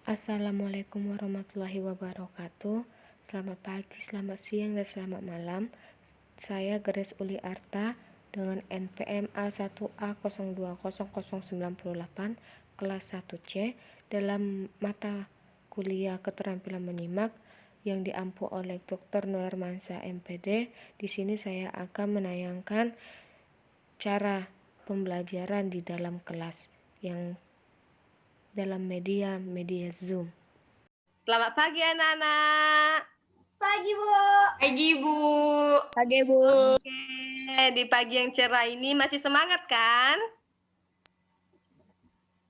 Assalamualaikum warahmatullahi wabarakatuh. Selamat pagi, selamat siang, dan selamat malam. Saya Grace Uli Arta dengan NPM A1A020098 kelas 1C dalam mata kuliah keterampilan menyimak yang diampu oleh Dr. Noermansa MPD. Di sini saya akan menayangkan cara pembelajaran di dalam kelas yang dalam media Zoom. Selamat pagi anak-anak. Pagi, Bu. Pagi, Bu. Pagi, Bu. Oke, di pagi yang cerah ini masih semangat kan?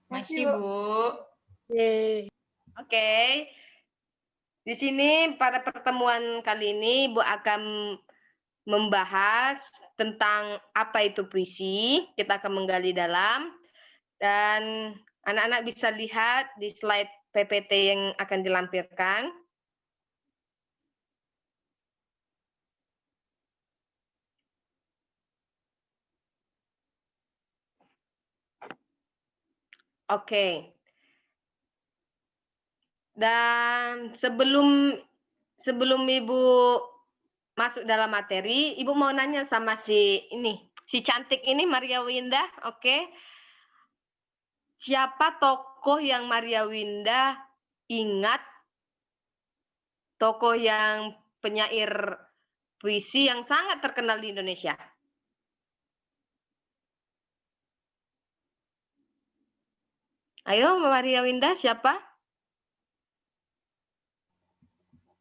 Masih, Bu. Oke. Di sini pada pertemuan kali ini Ibu akan membahas tentang apa itu puisi. Kita akan menggali dalam dan anak-anak bisa lihat di slide PPT yang akan dilampirkan. Oke. Dan sebelum Ibu masuk dalam materi, Ibu mau nanya sama si cantik ini Maria Winda, oke? Siapa tokoh yang Maria Winda ingat? Tokoh yang penyair puisi yang sangat terkenal di Indonesia. Ayo Maria Winda, siapa?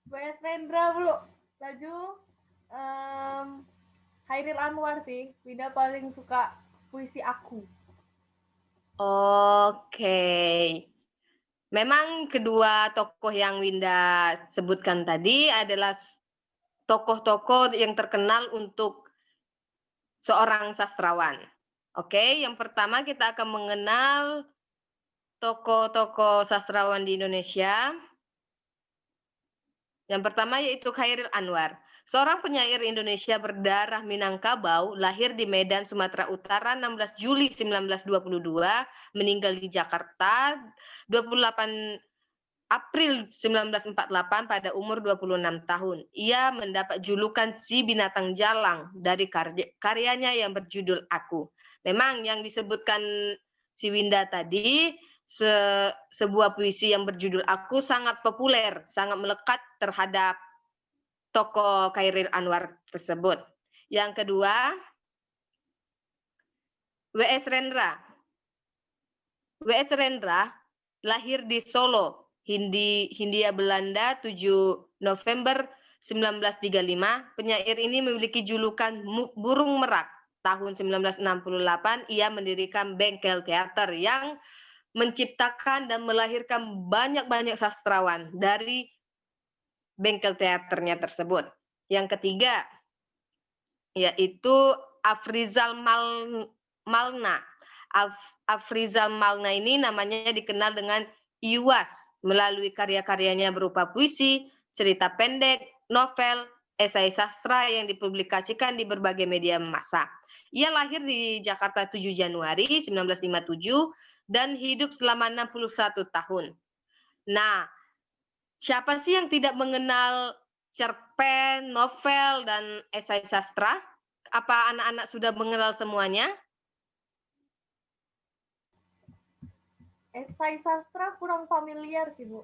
W.S. Rendra, Bu. Laju Hairil Anwar sih. Winda paling suka puisi aku. Oke. Memang kedua tokoh yang Winda sebutkan tadi adalah tokoh-tokoh yang terkenal untuk seorang sastrawan. Oke, yang pertama kita akan mengenal tokoh-tokoh sastrawan di Indonesia. Yang pertama yaitu Chairil Anwar. Seorang penyair Indonesia berdarah Minangkabau, lahir di Medan, Sumatera Utara 16 Juli 1922, meninggal di Jakarta 28 April 1948 pada umur 26 tahun. Ia mendapat julukan si binatang jalang dari karyanya yang berjudul Aku. Memang yang disebutkan si Winda tadi, sebuah puisi yang berjudul Aku sangat populer, sangat melekat terhadap tokoh Chairil Anwar tersebut. Yang kedua, W.S. Rendra. W.S. Rendra lahir di Solo, Hindia Belanda 7 November 1935. Penyair ini memiliki julukan Burung Merak. Tahun 1968 ia mendirikan Bengkel Teater yang menciptakan dan melahirkan banyak-banyak sastrawan dari bengkel teaternya tersebut. Yang ketiga yaitu Afrizal Malna. Afrizal Malna ini namanya dikenal dengan Iwas melalui karya-karyanya berupa puisi, cerita pendek, novel, esai sastra yang dipublikasikan di berbagai media massa. Ia lahir di Jakarta 7 Januari 1957 dan hidup selama 61 tahun. Nah, siapa sih yang tidak mengenal cerpen, novel, dan esai sastra? Apa anak-anak sudah mengenal semuanya? Esai sastra kurang familiar sih, Bu.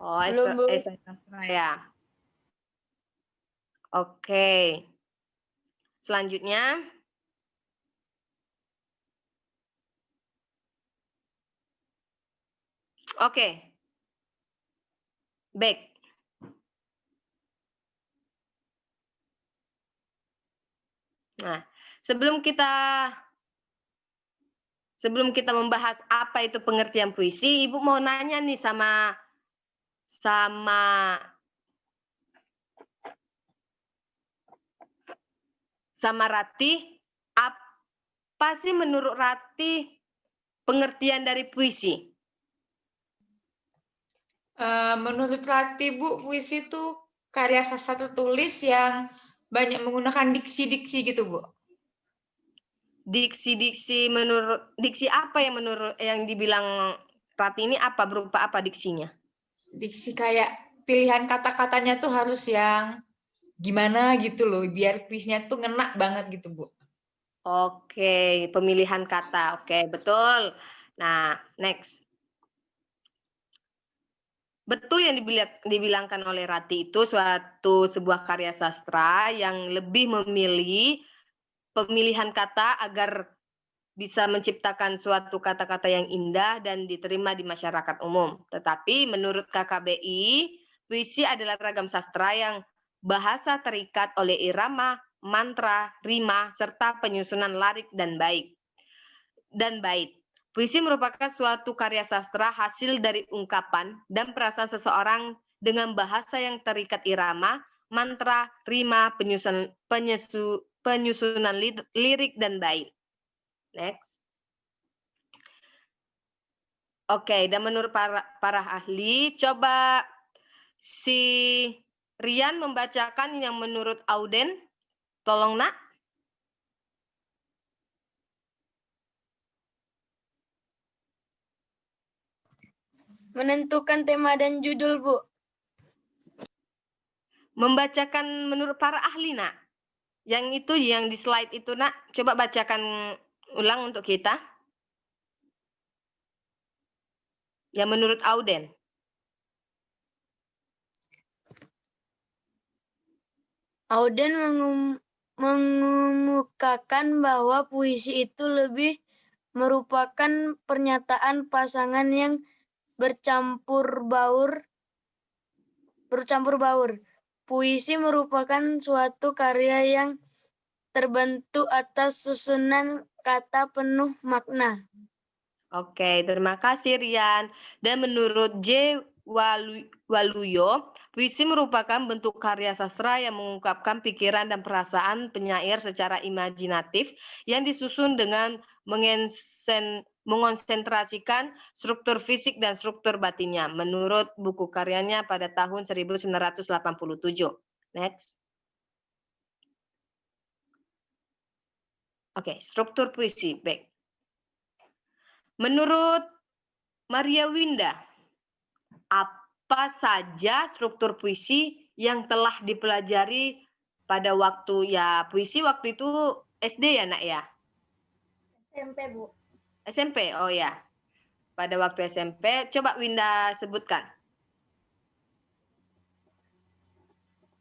Oh, Belum, Bu. esai sastra ya. Oke. Selanjutnya. Oke. Baik. Nah, sebelum kita membahas apa itu pengertian puisi, Ibu mau nanya nih sama Rati, apa sih menurut Rati pengertian dari puisi? Menurut Rati, Bu, puisi itu karya sastra tertulis yang banyak menggunakan diksi-diksi gitu, Bu. Diksi apa yang menurut yang dibilang Rati ini apa, berupa apa diksinya? Diksi kayak pilihan kata-katanya tuh harus yang gimana gitu loh, biar kuisnya tuh ngena banget gitu, Bu. Oke, pemilihan kata. Oke, betul. Nah, next. Betul yang dibilangkan oleh Rati itu sebuah karya sastra yang lebih memilih pemilihan kata agar bisa menciptakan suatu kata-kata yang indah dan diterima di masyarakat umum. Tetapi menurut KKBI, puisi adalah ragam sastra yang bahasa terikat oleh irama, mantra, rima, serta penyusunan larik dan bait. Puisi merupakan suatu karya sastra hasil dari ungkapan dan perasaan seseorang dengan bahasa yang terikat irama, mantra, rima, penyusunan lirik dan bait. Next. Oke, dan menurut para ahli, coba si Rian membacakan yang menurut Auden. Tolong, Nak. Menentukan tema dan judul, Bu. Membacakan menurut para ahli, Nak. Yang itu, yang di slide itu, Nak. Coba bacakan ulang untuk kita. Yang menurut Auden. Auden mengemukakan bahwa puisi itu lebih merupakan pernyataan pasangan yang bercampur baur. Puisi merupakan suatu karya yang terbentuk atas susunan kata penuh makna. Oke, terima kasih Rian. Dan menurut J. Waluyo, puisi merupakan bentuk karya sastra yang mengungkapkan pikiran dan perasaan penyair secara imajinatif yang disusun dengan mengonsentrasikan struktur fisik dan struktur batinnya menurut buku karyanya pada tahun 1987. Next. Oke, struktur puisi. Baik. Menurut Maria Winda, apa saja struktur puisi yang telah dipelajari pada waktu puisi waktu itu SD ya, Nak ya? SMP, Bu. SMP, oh ya. Pada waktu SMP, coba Winda sebutkan.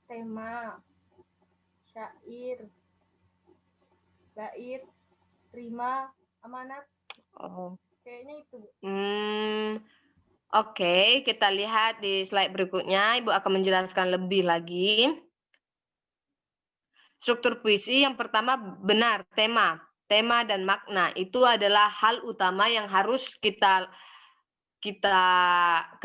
Tema, syair, bait, rima, amanat. Oh. Kayaknya itu, Bu. Oke, kita lihat di slide berikutnya. Ibu akan menjelaskan lebih lagi. Struktur puisi yang pertama benar, tema dan makna. Itu adalah hal utama yang harus kita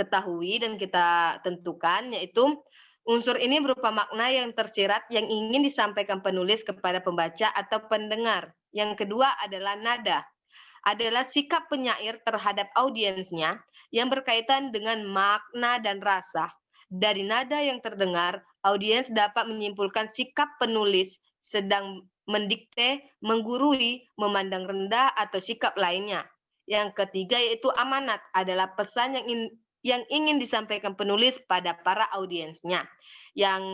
ketahui dan kita tentukan, yaitu unsur ini berupa makna yang tersirat yang ingin disampaikan penulis kepada pembaca atau pendengar. Yang kedua adalah nada. Adalah sikap penyair terhadap audiensnya yang berkaitan dengan makna dan rasa. Dari nada yang terdengar, audiens dapat menyimpulkan sikap penulis sedang mendikte, menggurui, memandang rendah, atau sikap lainnya. Yang ketiga yaitu amanat, adalah pesan yang ingin disampaikan penulis pada para audiensnya. Yang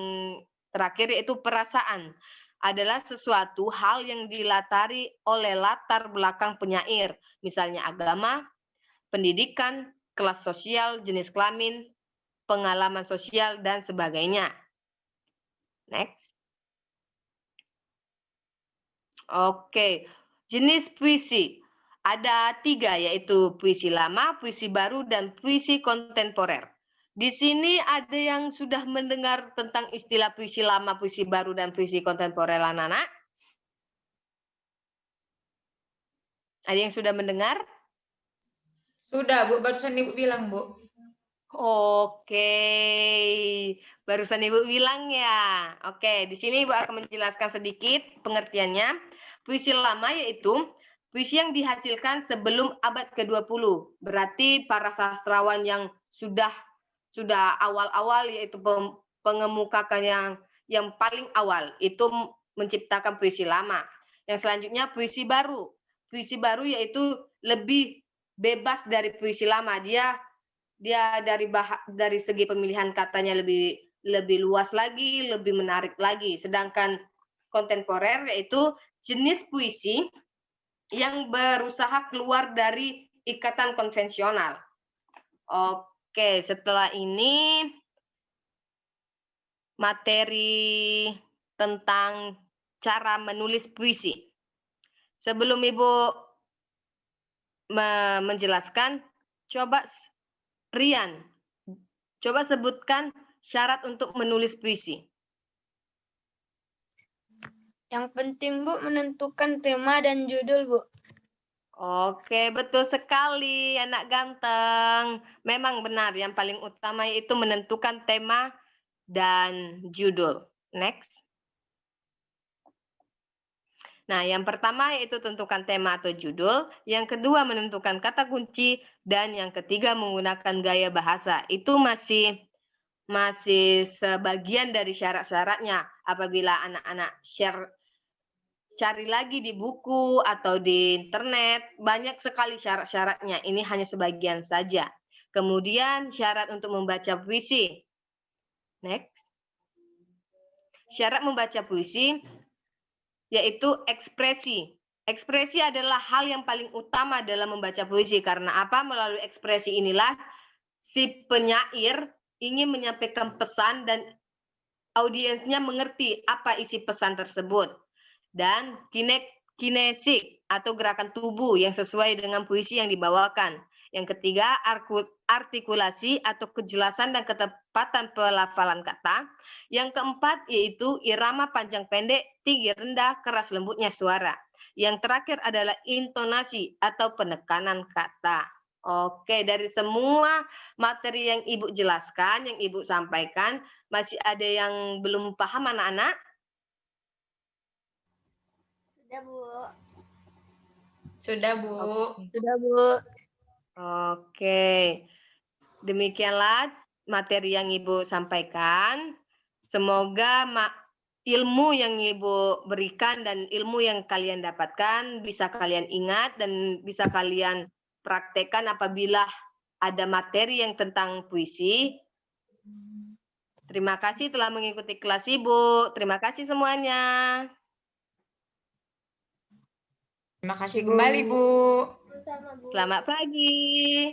terakhir yaitu perasaan, adalah sesuatu hal yang dilatari oleh latar belakang penyair, misalnya agama, pendidikan, kelas sosial, jenis kelamin, pengalaman sosial, dan sebagainya. Next. Oke, jenis puisi. Ada 3, yaitu puisi lama, puisi baru, dan puisi kontemporer. Di sini ada yang sudah mendengar tentang istilah puisi lama, puisi baru, dan puisi kontemporer, anak-anak? Ada yang sudah mendengar? Sudah, Bu. Barusan Ibu bilang, Bu. Oke, barusan Ibu bilang ya. Oke, di sini Ibu akan menjelaskan sedikit pengertiannya. Puisi lama yaitu puisi yang dihasilkan sebelum abad ke-20. Berarti para sastrawan yang sudah awal-awal, yaitu pengemukakan yang paling awal itu menciptakan puisi lama. Yang selanjutnya puisi baru. Puisi baru yaitu lebih bebas dari puisi lama. Dia dari segi pemilihan katanya lebih luas lagi, lebih menarik lagi. Sedangkan kontemporer yaitu jenis puisi yang berusaha keluar dari ikatan konvensional. Oke, setelah ini materi tentang cara menulis puisi. Sebelum Ibu menjelaskan, coba Rian, coba sebutkan syarat untuk menulis puisi. Yang penting, Bu, menentukan tema dan judul, Bu. Oke, betul sekali, anak ganteng. Memang benar, yang paling utama itu menentukan tema dan judul. Next. Nah, yang pertama yaitu tentukan tema atau judul, yang kedua menentukan kata kunci, dan yang ketiga menggunakan gaya bahasa. Itu masih sebagian dari syarat-syaratnya. Apabila anak-anak cari lagi di buku atau di internet, banyak sekali syarat-syaratnya. Ini hanya sebagian saja. Kemudian syarat untuk membaca puisi. Next. Syarat membaca puisi yaitu ekspresi. Ekspresi adalah hal yang paling utama dalam membaca puisi. Karena apa? Melalui ekspresi inilah si penyair ingin menyampaikan pesan dan audiensnya mengerti apa isi pesan tersebut. Dan kinesik atau gerakan tubuh yang sesuai dengan puisi yang dibawakan. Yang ketiga, artikulasi atau kejelasan dan ketepatan pelafalan kata. Yang keempat yaitu irama panjang pendek, tinggi rendah, keras lembutnya suara. Yang terakhir adalah intonasi atau penekanan kata. Oke, dari semua materi yang Ibu jelaskan, yang Ibu sampaikan, masih ada yang belum paham anak-anak? Sudah, Bu. Sudah, Bu. Sudah, Bu. Oke. Demikianlah materi yang Ibu sampaikan. Semoga ilmu yang Ibu berikan dan ilmu yang kalian dapatkan bisa kalian ingat dan bisa kalian praktekkan apabila ada materi yang tentang puisi. Terima kasih telah mengikuti kelas Ibu. Terima kasih semuanya. Terima kasih kembali, Bu. Sama, Bu. Selamat pagi.